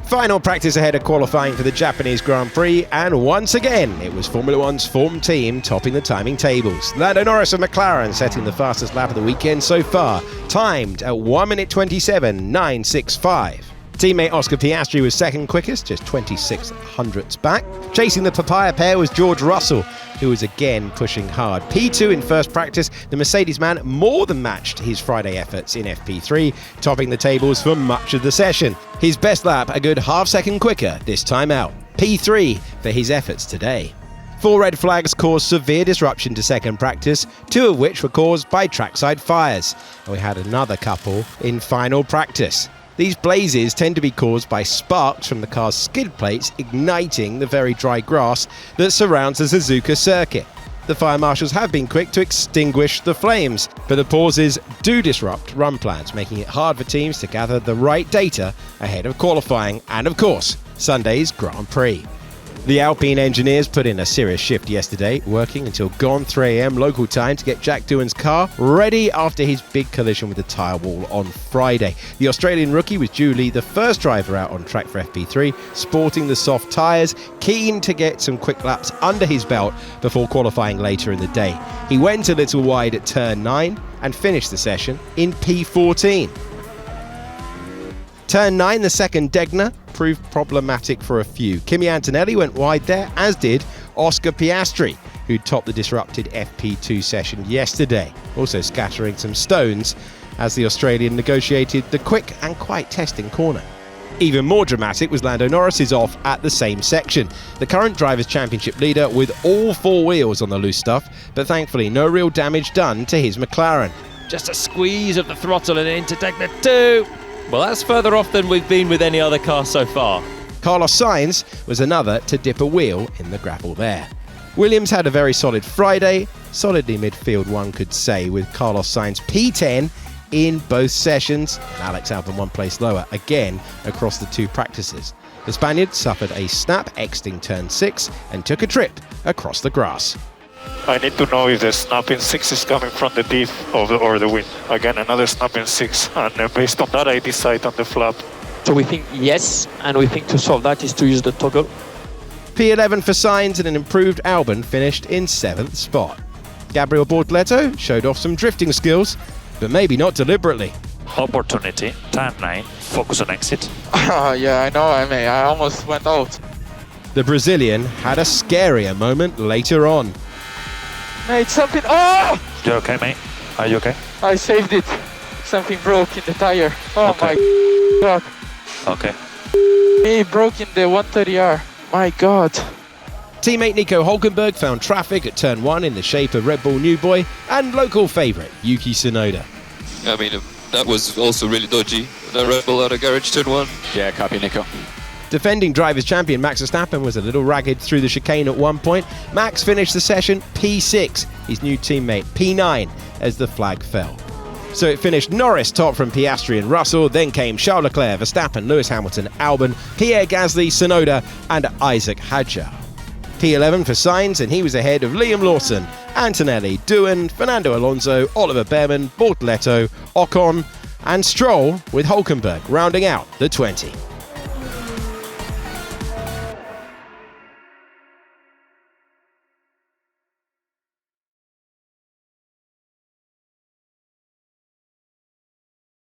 Final practice ahead of qualifying for the Japanese Grand Prix, and once again it was Formula One's form team topping the timing tables. Lando Norris of McLaren setting the fastest lap of the weekend so far, timed at 1 minute 27.965. Teammate Oscar Piastri was second quickest, just 26 hundredths back. Chasing the papaya pair was George Russell, who was again pushing hard. P2 in first practice, the Mercedes man more than matched his Friday efforts in FP3, topping the tables for much of the session. His best lap a good half-second quicker this time out. P3 for his efforts today. 4 red flags caused severe disruption to second practice, 2 of which were caused by trackside fires. And we had another couple in final practice. These blazes tend to be caused by sparks from the car's skid plates igniting the very dry grass that surrounds the Suzuka Circuit. The fire marshals have been quick to extinguish the flames, but the pauses do disrupt run plans, making it hard for teams to gather the right data ahead of qualifying and, of course, Sunday's Grand Prix. The Alpine engineers put in a serious shift yesterday, working until gone 3 AM local time to get Jack Doohan's car ready after his big collision with the tyre wall on Friday. The Australian rookie was duly the first driver out on track for FP3, sporting the soft tyres, keen to get some quick laps under his belt before qualifying later in the day. He went a little wide at turn 9 and finished the session in P14. Turn 9, the second Degner, proved problematic for a few. Kimi Antonelli went wide there, as did Oscar Piastri, who topped the disrupted FP2 session yesterday, also scattering some stones as the Australian negotiated the quick and quite testing corner. Even more dramatic was Lando Norris's off at the same section. The current Drivers' Championship leader with all 4 wheels on the loose stuff, but thankfully no real damage done to his McLaren. Just a squeeze of the throttle and into Degner 2. Well, that's further off than we've been with any other car so far. Carlos Sainz was another to dip a wheel in the gravel there. Williams had a very solid Friday, solidly midfield one could say, with Carlos Sainz P10 in both sessions, and Alex Albon 1 place lower again across the 2 practices. The Spaniard suffered a snap exiting turn 6 and took a trip across the grass. I need to know if the snap in 6 is coming from the diff or the wing. Again, another snap in 6, and based on that I decide on the flap. So we think yes, and we think to solve that is to use the toggle. P11 for Sainz and an improved Albon finished in 7th spot. Gabriel Bortoleto showed off some drifting skills, but maybe not deliberately. Opportunity, turn 9, focus on exit. Yeah, I know, I almost went out. The Brazilian had a scarier moment later on. Mate, something, oh! You okay, mate? Are you okay? I saved it. Something broke in the tire. Oh Okay. my God. Okay. It broke in the 130R. My God. Teammate Nico Hülkenberg found traffic at turn 1 in the shape of Red Bull new boy and local favourite Yuki Tsunoda. I mean, that was also really dodgy. That Red Bull out of garage turn 1. Yeah, copy, Nico. Defending drivers' champion Max Verstappen was a little ragged through the chicane at one point. Max finished the session P6, his new teammate P9 as the flag fell. So it finished Norris top from Piastri and Russell, then came Charles Leclerc, Verstappen, Lewis Hamilton, Albon, Pierre Gasly, Tsunoda and Isaac Hadjar. P11 for Sainz, and he was ahead of Liam Lawson, Antonelli, Doohan, Fernando Alonso, Oliver Behrman, Bortoleto, Ocon and Stroll, with Hülkenberg rounding out the 20.